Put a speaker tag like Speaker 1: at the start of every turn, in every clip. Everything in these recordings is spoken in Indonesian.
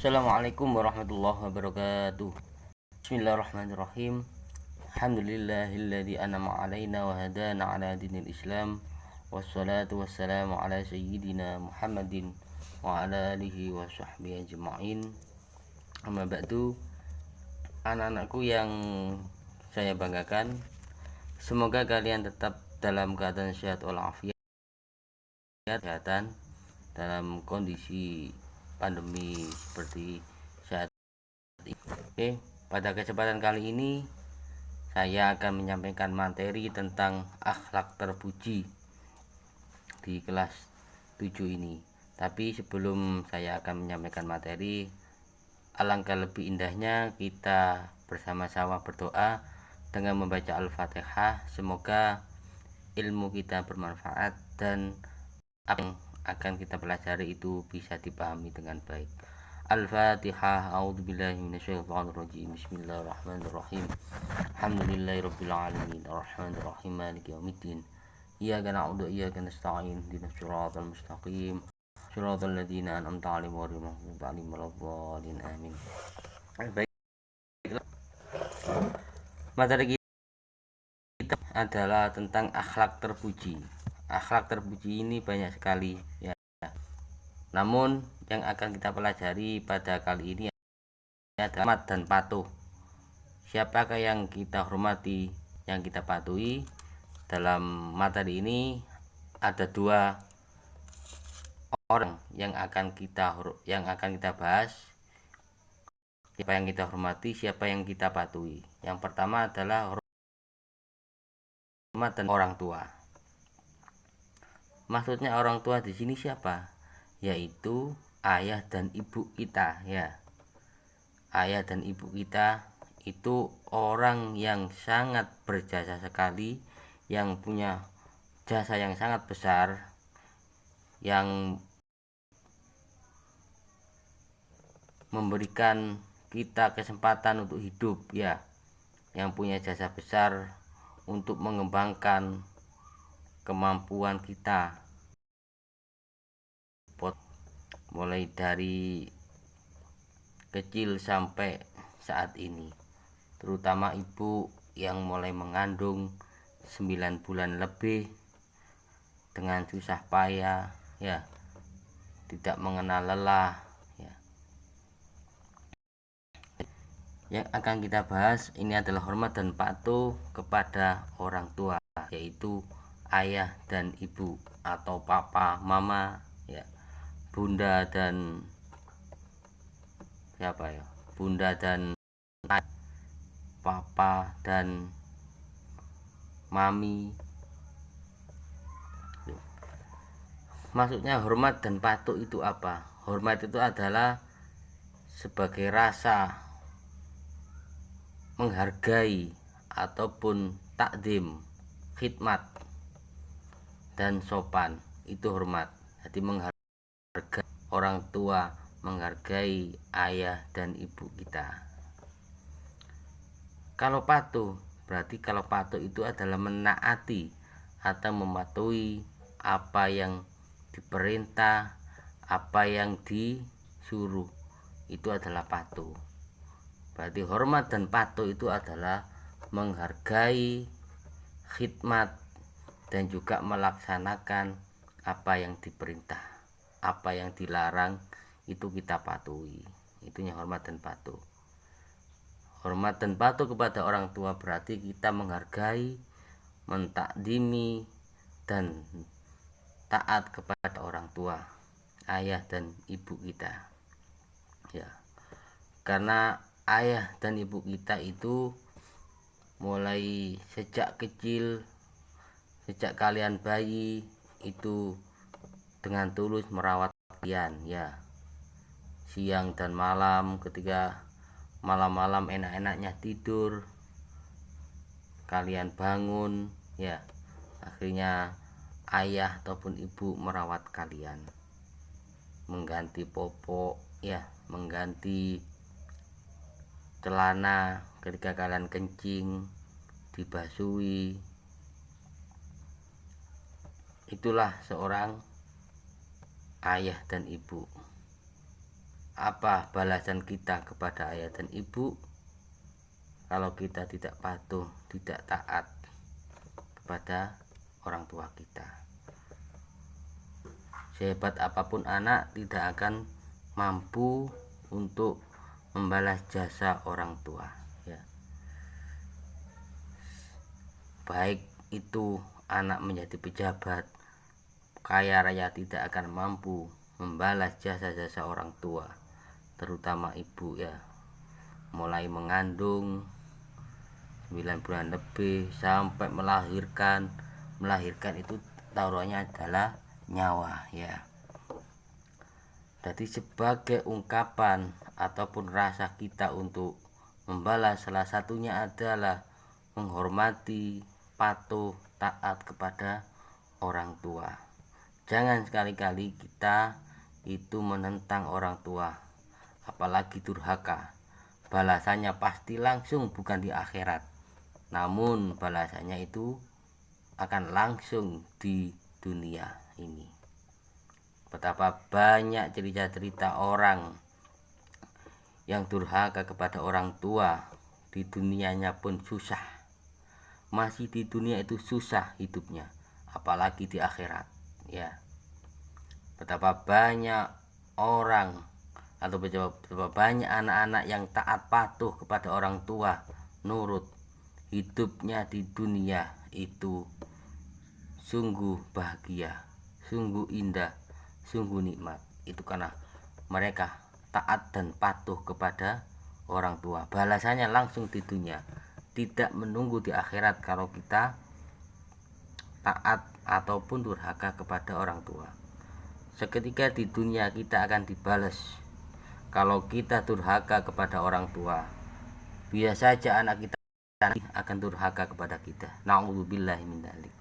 Speaker 1: Assalamualaikum warahmatullahi wabarakatuh. Bismillahirrahmanirrahim. Alhamdulillahilladzi an'ama 'alaina wa hadana 'ala dinil Islam. Wassalatu wassalamu ala sayyidina Muhammadin wa ala alihi wa sahbihi ajma'in. Amma ba'du. Anak-anakku yang saya banggakan, semoga kalian tetap dalam keadaan sehat walafiat, kesehatan dalam kondisi pandemi seperti saat ini. Oke, pada kesempatan kali ini saya akan menyampaikan materi tentang akhlak terpuji di kelas 7 ini. Tapi sebelum saya akan menyampaikan materi, alangkah lebih indahnya kita bersama-sama berdoa dengan membaca Al-Fatihah. Semoga ilmu kita bermanfaat dan apa yang akan kita pelajari itu bisa dipahami dengan baik. Al-Fatihah. A'udzubillahi minasyaitonirrajim. Bismillahirrahmanirrahim. Alhamdulillahirabbil alamin. Arrahmanirrahim. Maliki yaumiddin. Iyyaka na'budu wa iyyaka nasta'in. Ihdinas siratal mustaqim. Shiratal ladzina an'amta 'alaihim ghairil maghdubi 'alaihim waladdallin. Amin. Baiklah. Materi kita adalah tentang akhlak terpuji. Akhlak terpuji ini banyak sekali ya. Namun yang akan kita pelajari pada kali ini adalah hormat dan patuh. Siapakah yang kita hormati, yang kita patuhi? Dalam materi ini ada dua orang yang akan kita bahas. Siapa yang kita hormati, siapa yang kita patuhi. Yang pertama adalah hormat dan orang tua. Maksudnya orang tua di sini siapa? Yaitu ayah dan ibu kita ya. Ayah dan ibu kita itu orang yang sangat berjasa sekali, yang punya jasa yang sangat besar, yang memberikan kita kesempatan untuk hidup ya, yang punya jasa besar untuk mengembangkan kemampuan kita mulai dari kecil sampai saat ini, terutama ibu yang mulai mengandung 9 bulan lebih dengan susah payah ya, tidak mengenal lelah ya. Yang akan kita bahas ini adalah hormat dan patuh kepada orang tua, yaitu ayah dan ibu atau papa, mama ya, bunda dan siapa ya? Bunda dan papa dan mami. Maksudnya hormat dan patuh itu apa? Hormat itu adalah sebagai rasa menghargai ataupun takdim, khidmat dan sopan, itu hormat. Jadi menghargai orang tua, menghargai ayah dan ibu kita. Kalau patuh, berarti kalau patuh itu adalah menaati atau mematuhi apa yang diperintah, apa yang disuruh, itu adalah patuh. Berarti hormat dan patuh itu adalah menghargai, khidmat, dan juga melaksanakan apa yang diperintah, apa yang dilarang itu kita patuhi. Itunya hormat dan patuh. Hormat dan patuh kepada orang tua berarti kita menghargai, mentakdimi, dan taat kepada orang tua, ayah dan ibu kita ya. Karena ayah dan ibu kita itu mulai sejak kecil, sejak kalian bayi itu dengan tulus merawat kalian ya, siang dan malam. Ketika malam-malam enak-enaknya tidur, kalian bangun ya, akhirnya ayah ataupun ibu merawat kalian, mengganti popok ya, mengganti celana ketika kalian kencing, dibasuhi. Itulah seorang ayah dan ibu. apa balasan kita kepada ayah dan ibu kalau kita tidak patuh, tidak taat kepada orang tua kita? Sehebat apapun anak tidak akan mampu untuk membalas jasa orang tua, ya. Baik itu anak menjadi pejabat, kaya raya, tidak akan mampu membalas jasa-jasa orang tua, terutama ibu, ya. Mulai mengandung 9 bulan lebih sampai melahirkan itu taruhannya adalah nyawa, ya. Jadi sebagai ungkapan ataupun rasa kita untuk membalas, salah satunya adalah menghormati, patuh, taat kepada orang tua. Jangan sekali-kali kita itu menentang orang tua, apalagi durhaka. Balasannya pasti langsung, bukan di akhirat, namun balasannya itu akan langsung di dunia ini. Betapa banyak cerita-cerita orang yang durhaka kepada orang tua, di dunianya pun susah. Masih di dunia itu susah hidupnya, apalagi di akhirat, ya. Betapa banyak orang atau betapa banyak anak-anak yang taat patuh kepada orang tua, nurut, hidupnya di dunia itu sungguh bahagia, sungguh indah, sungguh nikmat. Itu karena mereka taat dan patuh kepada orang tua. Balasannya langsung di dunia, tidak menunggu di akhirat kalau kita taat ataupun durhaka kepada orang tua. Seketika di dunia kita akan dibalas. Kalau kita durhaka kepada orang tua, biasa saja anak kita akan durhaka kepada kita. Na'udzubillahi min dzalik.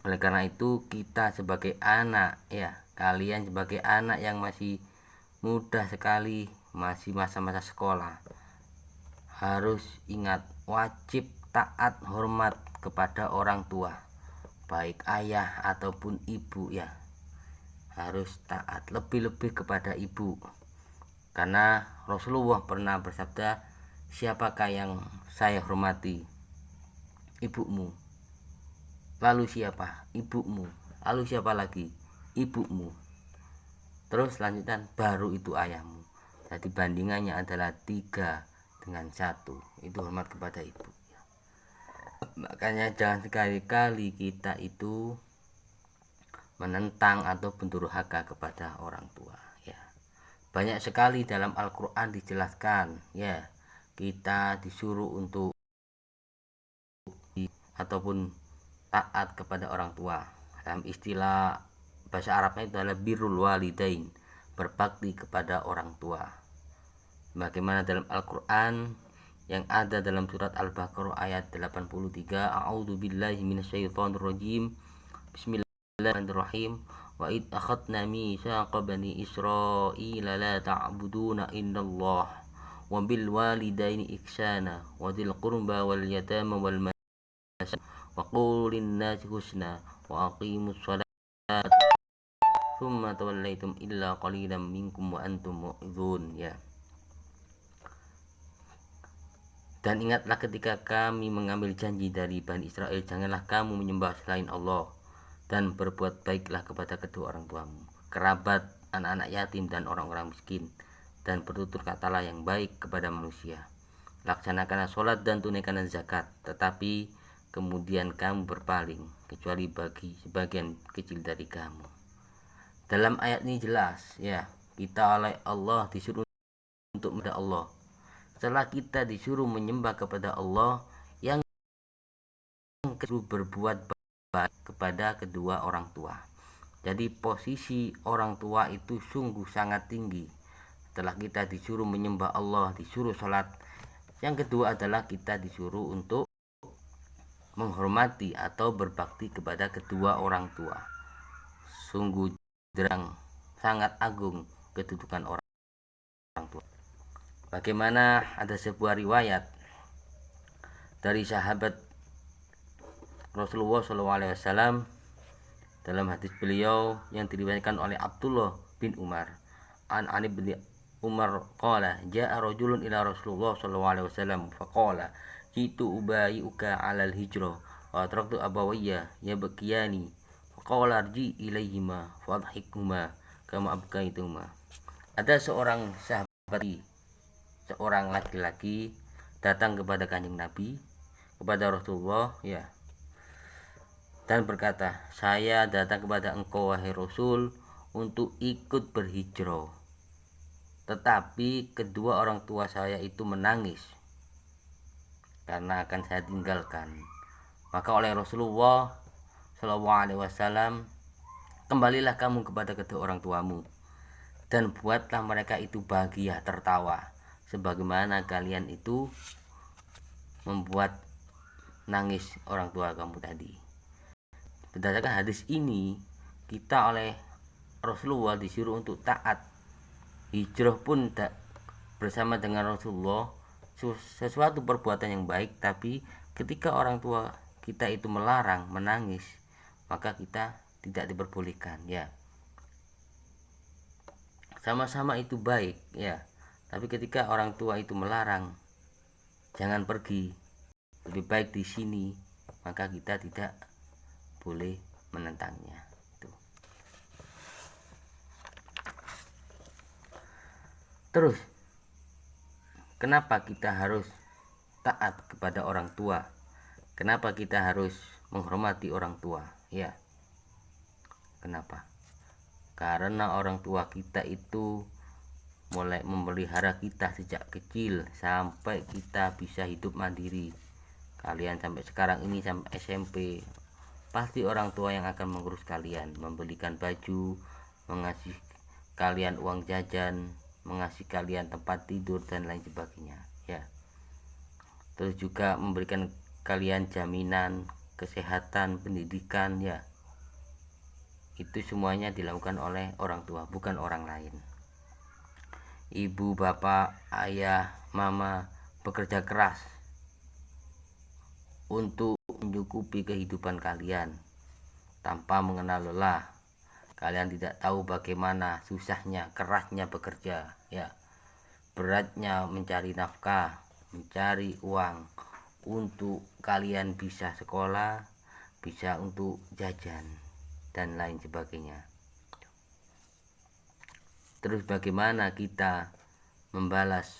Speaker 1: Oleh karena itu kita sebagai anak, ya, kalian sebagai anak yang masih muda sekali, masih masa-masa sekolah, harus ingat, wajib taat hormat kepada orang tua, baik ayah ataupun ibu, ya. Harus taat, lebih-lebih kepada ibu, karena Rasulullah pernah bersabda, siapakah yang saya hormati? Ibumu. Lalu siapa? Ibumu. Lalu siapa lagi? Ibumu. Terus lanjutan, baru itu ayahmu. Jadi bandingannya adalah 3 dengan 1. Itu hormat kepada ibu. Makanya jangan sekali-kali kita itu menentang atau durhaka kepada orang tua, ya. Banyak sekali dalam Al-Quran dijelaskan, ya, kita disuruh untuk ataupun taat kepada orang tua. Dalam istilah bahasa Arabnya itu adalah birrul walidain, berbakti kepada orang tua. Bagaimana dalam Al-Quran yang ada dalam surat Al-Baqarah ayat 83, a'udzubillahi minasyaitonirrajim, bismillahirrahmanirrahim, wa id akhadna mitsaqa bani Israila la ta'buduna illallah wa bil walidaini ihsana wa dzil qurba wal yatama wal masakin wa qulin nasi husna wa aqimus shalat tsumma tawallaitum illa qalilan minkum wa antum mu'ridun, ya. Dan ingatlah ketika kami mengambil janji dari Bani Israel, janganlah kamu menyembah selain Allah, dan berbuat baiklah kepada kedua orang tuamu, kerabat, anak-anak yatim, dan orang-orang miskin, dan bertutur katalah yang baik kepada manusia. Laksanakanlah sholat dan tunaikanlah zakat, tetapi kemudian kamu berpaling, kecuali bagi sebagian kecil dari kamu. Dalam ayat ini jelas, ya, kita oleh Allah disuruh untuk menyembah Allah. Setelah kita disuruh menyembah kepada Allah, yang disuruh berbuat baik kepada kedua orang tua. Jadi posisi orang tua itu sungguh sangat tinggi. Setelah kita disuruh menyembah Allah, disuruh sholat, yang kedua adalah kita disuruh untuk menghormati atau berbakti kepada kedua orang tua. Sungguh sangat agung kedudukan orang tua. Bagaimana ada sebuah riwayat dari sahabat Rasulullah SAW dalam hadis beliau yang diriwayatkan oleh Abdullah bin Umar. an ibni Umar qala jaa rajulun ila Rasulullah sallallahu alaihi wasallam faqala jitu ubayyuka 'alal hijrah wa taraktu abawayya yabkiyani faqala arji ilaihima fadhhikhuma kama abkaituma. Ada seorang sahabat, seorang laki-laki datang kepada Kanjeng Nabi, kepada Rasulullah ya, dan berkata, saya datang kepada engkau wahai Rasul untuk ikut berhijrah, tetapi kedua orang tua saya itu menangis karena akan saya tinggalkan. Maka oleh Rasulullah Shallallahu Alaihi Wasallam, kembalilah kamu kepada kedua orang tuamu dan buatlah mereka itu bahagia tertawa, sebagaimana kalian itu membuat nangis orang tua kamu tadi. Berdasarkan hadis ini, kita oleh Rasulullah disuruh untuk taat. Hijrah pun bersama dengan Rasulullah sesuatu perbuatan yang baik, tapi ketika orang tua kita itu melarang, menangis, maka kita tidak diperbolehkan ya. Sama-sama itu baik ya, tapi ketika orang tua itu melarang, jangan pergi, lebih baik di sini, maka kita tidak boleh menentangnya. Terus, kenapa kita harus taat kepada orang tua? Kenapa kita harus menghormati orang tua? Ya, kenapa? Karena orang tua kita itu mulai memelihara kita sejak kecil sampai kita bisa hidup mandiri. Kalian sampai sekarang ini, sampai SMP, pasti orang tua yang akan mengurus kalian, membelikan baju, mengasih kalian uang jajan, mengasih kalian tempat tidur dan lain sebagainya ya. Terus juga memberikan kalian jaminan kesehatan, pendidikan ya. Itu semuanya dilakukan oleh orang tua, bukan orang lain. Ibu, bapak, ayah, mama bekerja keras untuk mencukupi kehidupan kalian tanpa mengenal lelah. Kalian tidak tahu bagaimana susahnya, kerasnya bekerja ya, beratnya mencari nafkah, mencari uang untuk kalian bisa sekolah, bisa untuk jajan dan lain sebagainya. Terus bagaimana kita membalas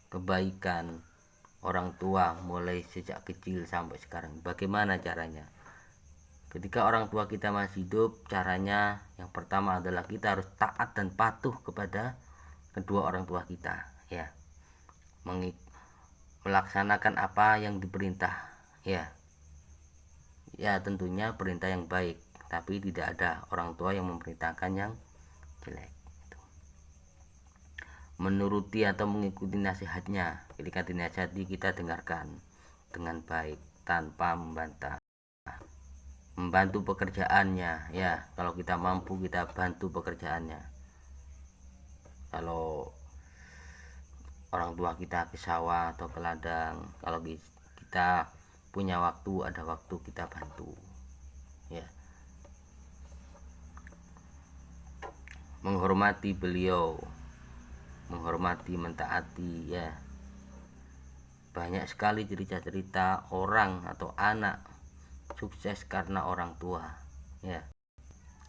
Speaker 1: kebaikan orang tua mulai sejak kecil sampai sekarang? Bagaimana caranya? Ketika orang tua kita masih hidup, caranya yang pertama adalah kita harus taat dan patuh kepada kedua orang tua kita ya, melaksanakan apa yang diperintah ya. Ya tentunya perintah yang baik, tapi tidak ada orang tua yang memerintahkan yang jelek. Menuruti atau mengikuti nasihatnya, ketika dinasihati kita dengarkan dengan baik tanpa membantah. Membantu pekerjaannya ya, kalau kita mampu kita bantu pekerjaannya. Kalau orang tua kita ke sawah atau ke ladang, kalau kita punya waktu, ada waktu, kita bantu ya. Menghormati beliau, menghormati, mentaati ya. Banyak sekali cerita-cerita orang atau anak sukses karena orang tua ya,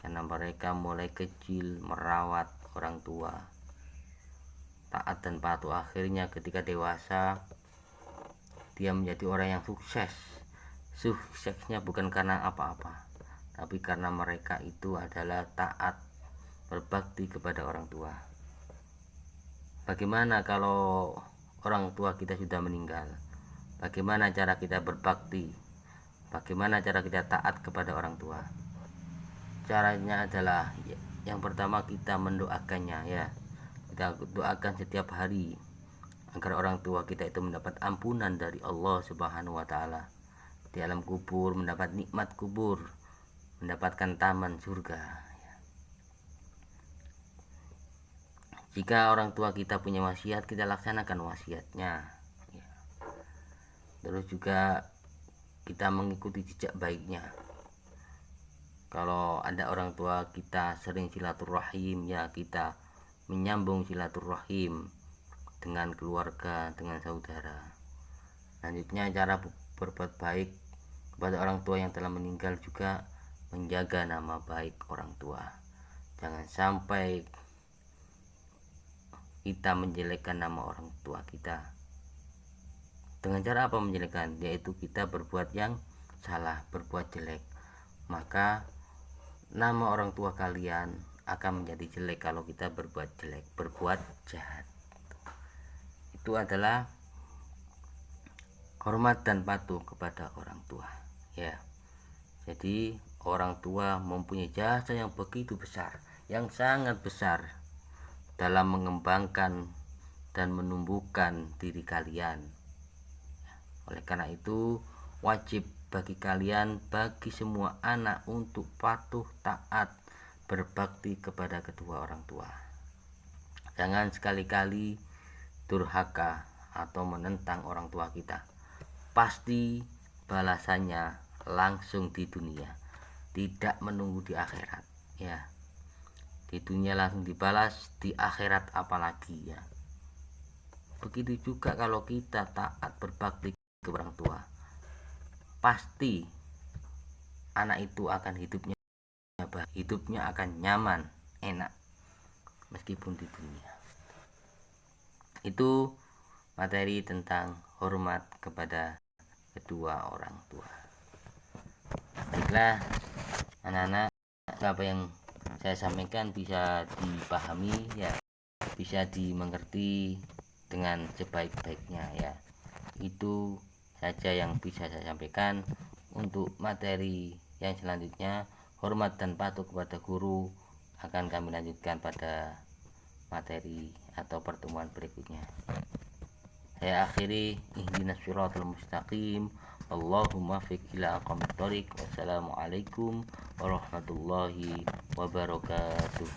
Speaker 1: karena mereka mulai kecil merawat orang tua, taat dan patuh. Akhirnya ketika dewasa dia menjadi orang yang sukses. Suksesnya bukan karena apa-apa, tapi karena mereka itu adalah taat, berbakti kepada orang tua. Bagaimana kalau orang tua kita sudah meninggal? Bagaimana cara kita berbakti? Bagaimana cara kita taat kepada orang tua? Caranya adalah yang pertama kita mendoakannya ya. Kita doakan setiap hari agar orang tua kita itu mendapat ampunan dari Allah Subhanahu wa taala. Di alam kubur mendapat nikmat kubur, mendapatkan taman surga. Jika orang tua kita punya wasiat, kita laksanakan wasiatnya ya. Terus juga kita mengikuti jejak baiknya. Kalau ada orang tua kita sering silaturahim ya, kita menyambung silaturahim dengan keluarga, dengan saudara. Selanjutnya cara berbuat baik kepada orang tua yang telah meninggal juga menjaga nama baik orang tua. Jangan sampai kita menjelekkan nama orang tua kita. Dengan cara apa menjelekkan? Yaitu kita berbuat yang salah, berbuat jelek. Maka nama orang tua kalian akan menjadi jelek kalau kita berbuat jelek, berbuat jahat. Itu adalah hormat dan patuh kepada orang tua, ya. Jadi orang tua mempunyai jasa yang begitu besar, yang sangat besar dalam mengembangkan dan menumbuhkan diri kalian. Oleh karena itu wajib bagi kalian, bagi semua anak untuk patuh, taat, berbakti kepada kedua orang tua. Jangan sekali-kali durhaka atau menentang orang tua kita. Pasti balasannya langsung di dunia, tidak menunggu di akhirat, ya. Di dunia langsung dibalas, di akhirat apalagi, ya. Begitu juga kalau kita taat berbakti ke orang tua, pasti anak itu akan hidupnya akan nyaman, enak, meskipun di dunia. Itu materi tentang hormat kepada kedua orang tua. Baiklah anak-anak, apa yang saya sampaikan bisa dipahami, ya, bisa dimengerti dengan sebaik-baiknya, ya. Itu saja yang bisa saya sampaikan. Untuk materi yang selanjutnya, hormat dan patuh kepada guru, akan kami lanjutkan pada materi atau pertemuan berikutnya. Saya akhiri, ihdinas siratal mustaqim, Allahumma fiq ila aqwamit thoriq. Wassalamualaikum warahmatullahi wabarakatuh.